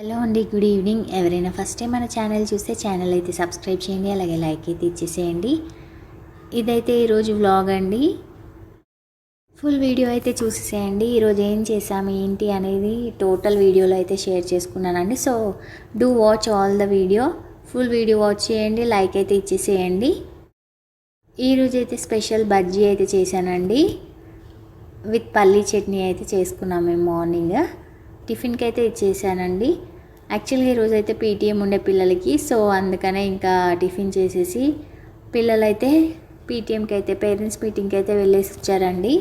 Hello అండి, good evening. ఎవరైనా first time మన ఛానల్ చూస్తే ఛానల్ అయితే సబ్స్క్రైబ్ చేయండి, అలాగే లైక్ అయితే ఇచ్చేసేయండి. ఇదైతే ఈరోజు వ్లాగ్ అండి. ఫుల్ వీడియో అయితే చూసేసేయండి. ఈరోజు ఏం చేసాము ఏంటి అనేది టోటల్ వీడియోలో అయితే షేర్ చేసుకున్నానండి. So do watch all the video. Full video watch చేయండి, లైక్ అయితే ఇచ్చేసేయండి. ఈరోజు అయితే స్పెషల్ బజ్జీ అయితే చేశానండి. విత్ పల్లీ చట్నీ అయితే చేసుకున్నాం మేము మార్నింగ్. టిఫిన్కి అయితే ఇచ్చేసానండి. యాక్చువల్గా ఈరోజు అయితే పీటీఎం ఉండే పిల్లలకి, సో అందుకనే ఇంకా టిఫిన్ చేసేసి పిల్లలైతే పీటీఎంకి అయితే పేరెంట్స్ మీటింగ్కి అయితే వెళ్ళేసి వచ్చారండి.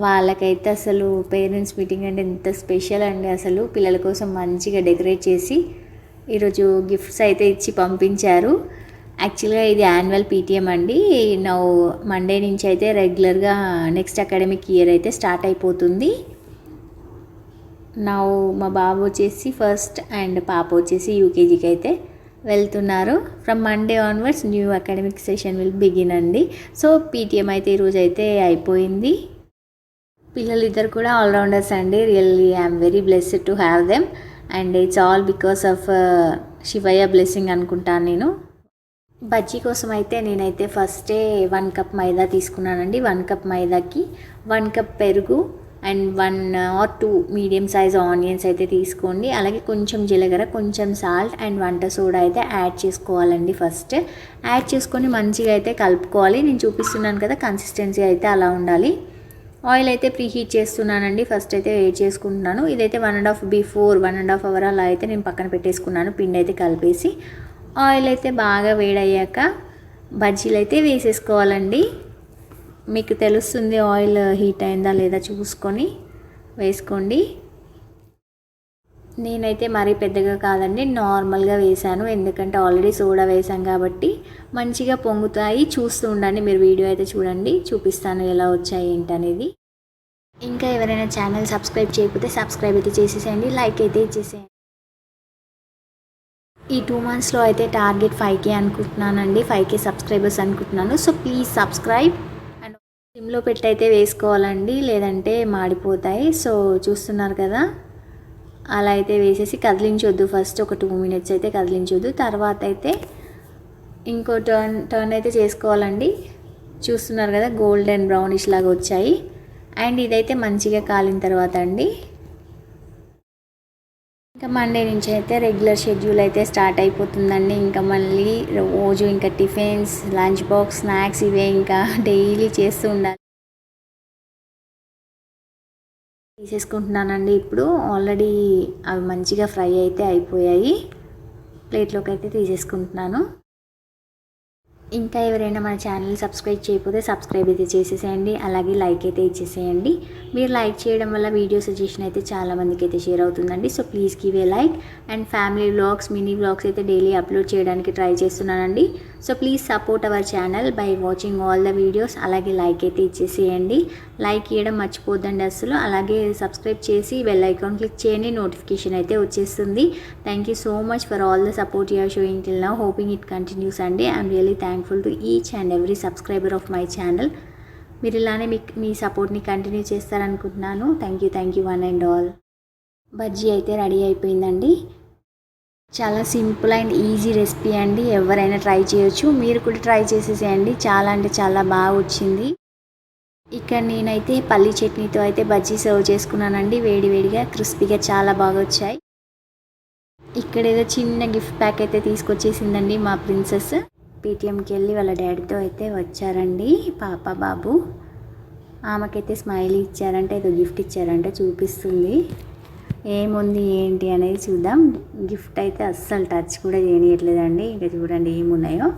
వాళ్ళకైతే అసలు పేరెంట్స్ మీటింగ్ అంటే ఎంత స్పెషల్ అండి. అసలు పిల్లల కోసం మంచిగా డెకరేట్ చేసి ఈరోజు గిఫ్ట్స్ అయితే ఇచ్చి పంపించారు. యాక్చువల్గా ఇది యాన్యువల్ పీటీఎం అండి. నా మండే నుంచి అయితే రెగ్యులర్గా నెక్స్ట్ అకాడమిక్ ఇయర్ అయితే స్టార్ట్ అయిపోతుంది. నా మా బాబు వచ్చేసి ఫస్ట్ అండ్ పాప వచ్చేసి యూకేజీకి అయితే వెళ్తున్నారు. From Monday onwards new academic session will begin అండి. సో పీటీఎం అయితే ఈరోజు అయితే అయిపోయింది. పిల్లలు ఇద్దరు కూడా ఆల్రౌండర్స్ అండి. Really I'm very blessed to have them and it's all because of Shivayya blessing అనుకుంటాను నేను. బజ్జీ కోసం అయితే నేనైతే ఫస్టే 1 కప్ మైదా తీసుకున్నానండి. 1 కప్ మైదాకి 1 కప్ పెరుగు and 1 or 2 medium size onions అయితే తీసుకోండి. అలాగే కొంచెం జీలకర్ర, కొంచెం సాల్ట్ అండ్ వంట సోడా అయితే యాడ్ చేసుకోవాలండి. ఫస్ట్ యాడ్ చేసుకొని మంచిగా అయితే కలుపుకోవాలి. నేను చూపిస్తున్నాను కదా, కన్సిస్టెన్సీ అయితే అలా ఉండాలి. ఆయిల్ అయితే ప్రీ హీట్ చేస్తున్నానండి. ఫస్ట్ అయితే వేడి చేసుకుంటున్నాను. ఇదైతే 1.5 అవర్ అలా అయితే నేను పక్కన పెట్టేసుకున్నాను. పిండి అయితే కలిపేసి ఆయిల్ అయితే బాగా వేడయ్యాక బజ్జీలు అయితే వేసేసుకోవాలండి. మీకు తెలుస్తుంది ఆయిల్ హీట్ అయిందా లేదా చూసుకొని వేసుకోండి. నేనైతే మరీ పెద్దగా కాదండి, నార్మల్గా వేసాను. ఎందుకంటే ఆల్రెడీ సోడా వేసాం కాబట్టి మంచిగా పొంగుతాయి. చూస్తూ ఉండండి, మీరు వీడియో అయితే చూడండి, చూపిస్తాను ఎలా వచ్చాయి ఏంటనేది. ఇంకా ఎవరైనా ఛానల్ సబ్స్క్రైబ్ చేయకపోతే సబ్స్క్రైబ్ అయితే చేసేసేయండి, లైక్ అయితే ఇచ్చేసేయండి. ఈ 2 monthsలో అయితే టార్గెట్ 5K అనుకుంటున్నానండి. 5K సబ్స్క్రైబర్స్ అనుకుంటున్నాను. So please subscribe. సిమ్లో పెట్టి అయితే వేసుకోవాలండి, లేదంటే మాడిపోతాయి. సో చూస్తున్నారు కదా, అలా అయితే వేసేసి కదిలించొద్దు. ఫస్ట్ ఒక 2 minutes అయితే కదిలించొద్దు. తర్వాత అయితే ఇంకో టర్న్ అయితే చేసుకోవాలండి. చూస్తున్నారు కదా, గోల్డెన్ బ్రౌనిష్ లాగా వచ్చాయి. అండ్ ఇదైతే మంచిగా కాలిన తర్వాత అండి ఇంకా మండే నుంచి అయితే రెగ్యులర్ షెడ్యూల్ అయితే స్టార్ట్ అయిపోతుందండి. ఇంకా మళ్ళీ రోజు ఇంకా టిఫిన్స్, లంచ్ బాక్స్, స్నాక్స్ ఇవే ఇంకా డైలీ చేస్తూ ఉండాలి. తీసేసుకుంటున్నానండి. ఇప్పుడు ఆల్రెడీ అవి మంచిగా ఫ్రై అయితే అయిపోయాయి. ప్లేట్లోకి అయితే తీసేసుకుంటున్నాను. ఇంకా ఎవరైనా మన ఛానల్ సబ్స్క్రైబ్ చేయకపోతే సబ్స్క్రైబ్ అయితే చేసేసేయండి, అలాగే లైక్ అయితే ఇచ్చేసేయండి. మీరు లైక్ చేయడం వల్ల వీడియో సజెషన్ అయితే చాలామందికి అయితే షేర్ అవుతుందండి. So please give a like. And family vlogs, mini vlogs అయితే డైలీ అప్లోడ్ చేయడానికి ట్రై చేస్తున్నానండి. So please support our channel by watching all the videos. అలాగే లైక్ అయితే ఇచ్చేసేయండి. లైక్ ఇవ్వడం మర్చిపోద్దండి అసలు. అలాగే సబ్స్క్రైబ్ చేసి బెల్ ఐకాన్ క్లిక్ చేయండి, నోటిఫికేషన్ అయితే వచ్చేస్తుంది. Thank you so much for all the support you are showing till now. Hoping it continues అండి. I'm really thankful to each and every subscriber of my channel. మీరు ఇలానే మీ సపోర్ట్ని continue చేస్తారనుకుంటున్నాను. Thank you one and all. Bajji అయితే ready అయిపోయిందండి. చాలా simple and easy recipe అండి. ఎవరైనా ట్రై చేయొచ్చు, మీరు కూడా ట్రై చేసేసేయండి. చాలా అంటే చాలా బాగా వచ్చింది. ఇక్కడ నేనైతే పల్లీ చట్నీతో అయితే బజ్జీ సర్వ్ చేసుకున్నానండి. వేడివేడిగా క్రిస్పీగా చాలా బాగా వచ్చాయి. ఇక్కడ ఏదో చిన్న గిఫ్ట్ ప్యాక్ అయితే తీసుకొచ్చేసిందండి మా ప్రిన్సెస్. పేటీఎంకి వెళ్ళి వాళ్ళ డాడీతో అయితే వచ్చారండి, పాప బాబు. ఆమెకైతే స్మైల్ ఇచ్చారంటే ఏదో గిఫ్ట్ ఇచ్చారంటే చూపిస్తుంది. ఏముంది ఏంటి అనేది చూద్దాం. గిఫ్ట్ అయితే అస్సలు టచ్ కూడా చేయనియట్లేదండి. ఇంకా చూడండి ఏమున్నాయో.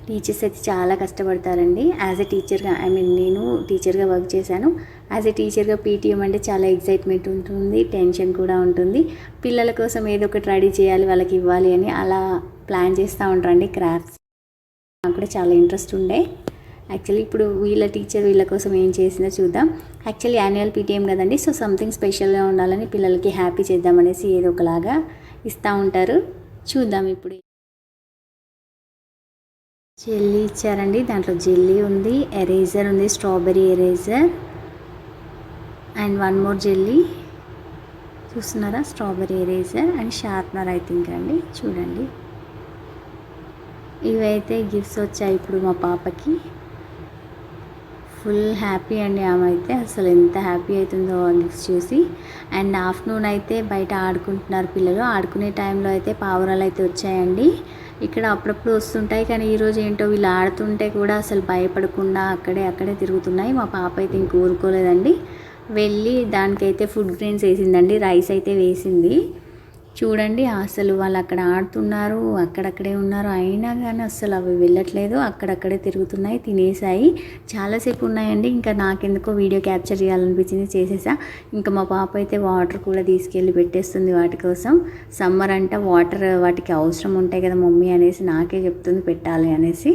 టీచర్స్ అయితే చాలా కష్టపడతారండి. యాజ్ ఎ టీచర్గా, నేను టీచర్గా వర్క్ చేశాను. యాజ్ ఎ టీచర్గా పీటీఎం అంటే చాలా ఎక్సైట్మెంట్ ఉంటుంది, టెన్షన్ కూడా ఉంటుంది. పిల్లల కోసం ఏదో ఒకటి రెడీ చేయాలి, వాళ్ళకి ఇవ్వాలి అని అలా ప్లాన్ చేస్తూ ఉంటారండి. క్రాఫ్ట్స్ నాకు కూడా చాలా ఇంట్రెస్ట్ ఉండే. యాక్చువల్లీ ఇప్పుడు వీళ్ళ కోసం ఏం చేసిందో చూద్దాం. యాక్చువల్లీ యాన్యువల్ పీటీఎం కదండి, సో సంథింగ్ స్పెషల్గా ఉండాలని పిల్లలకి హ్యాపీ చేద్దామనేసి ఏదో ఒకలాగా ఇస్తూ ఉంటారు. చూద్దాం ఇప్పుడు. జెల్లీ ఇచ్చారండి, దాంట్లో జెల్లీ ఉంది, ఎరేజర్ ఉంది, strawberry eraser and 1 more jelly. చూస్తున్నారా, strawberry eraser and sharpener I think అండి. చూడండి, ఇవైతే గిఫ్ట్స్ వచ్చాయి ఇప్పుడు మా పాపకి. ఫుల్ హ్యాపీ అండి ఆమె అయితే, అసలు ఎంత హ్యాపీ అవుతుందో ఆ గిఫ్ట్స్ చూసి. అండ్ ఆఫ్టర్నూన్ అయితే బయట ఆడుకుంటున్నారు పిల్లలు. ఆడుకునే టైంలో అయితే పావురాలు అయితే వచ్చాయండి. ఇక్కడ అప్పుడప్పుడు వస్తుంటాయి, కానీ ఈరోజు ఏంటో వీళ్ళు ఆడుతుంటే కూడా అసలు భయపడకుండా అక్కడే తిరుగుతున్నాయి. మా పాప అయితే ఇంక ఊరుకోలేదండి, వెళ్ళి దానికైతే ఫుడ్ గ్రెయిన్స్ వేసిందండి, రైస్ అయితే వేసింది. చూడండి, అసలు వాళ్ళు అక్కడ ఆడుతున్నారు, అక్కడక్కడే ఉన్నారు, అయినా కానీ అసలు అవి వెళ్ళట్లేదు, అక్కడక్కడే తిరుగుతున్నాయి, తినేసాయి. చాలాసేపు ఉన్నాయండి. ఇంకా నాకెందుకో వీడియో క్యాప్చర్ చేయాలనిపించింది, చేసేసా. ఇంకా మా పాప అయితే వాటర్ కూడా తీసుకెళ్ళి పెట్టేస్తుంది వాటి కోసం. సమ్మర్ అంట వాటర్ వాటికి అవసరం ఉంటాయి కదా మమ్మీ అనేసి నాకే చెప్తుంది పెట్టాలి అనేసి.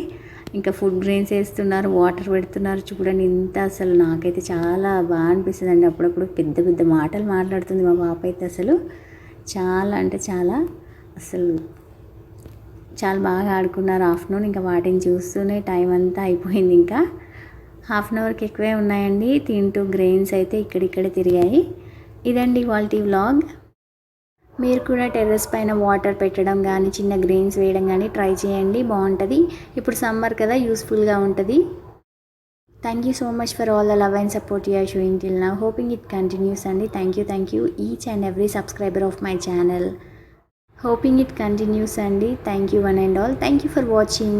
ఇంకా ఫుడ్ గ్రెయిన్స్ వేస్తున్నారు, వాటర్ పెడుతున్నారు. చూడండి ఇంత, అసలు నాకైతే చాలా బాగా అనిపిస్తుంది అండి. అప్పుడప్పుడు పెద్ద పెద్ద మాటలు మాట్లాడుతుంది మా పాప అయితే. అసలు చాలా అంటే చాలా, అసలు చాలా బాగా ఆడుకున్నారు ఆఫ్టర్నూన్. ఇంకా వాటిని చూస్తూనే టైం అంతా అయిపోయింది. ఇంకా హాఫ్ అన్ అవర్కి ఎక్కువే ఉన్నాయండి తింటూ. గ్రెయిన్స్ అయితే ఇక్కడిక్కడే తిరిగాయి. ఇదండి ఇవాల్టి వ్లాగ్. మీరు కూడా టెర్రస్ పైన వాటర్ పెట్టడం కానీ, చిన్న గ్రెయిన్స్ వేయడం కానీ ట్రై చేయండి, బాగుంటుంది. ఇప్పుడు సమ్మర్ కదా, యూస్ఫుల్గా ఉంటుంది. Thank you so much for all the love and support you are showing till now. Hoping it continues, and thank you each and every subscriber of my channel. Hoping it continues, and thank you one and all. Thank you for watching.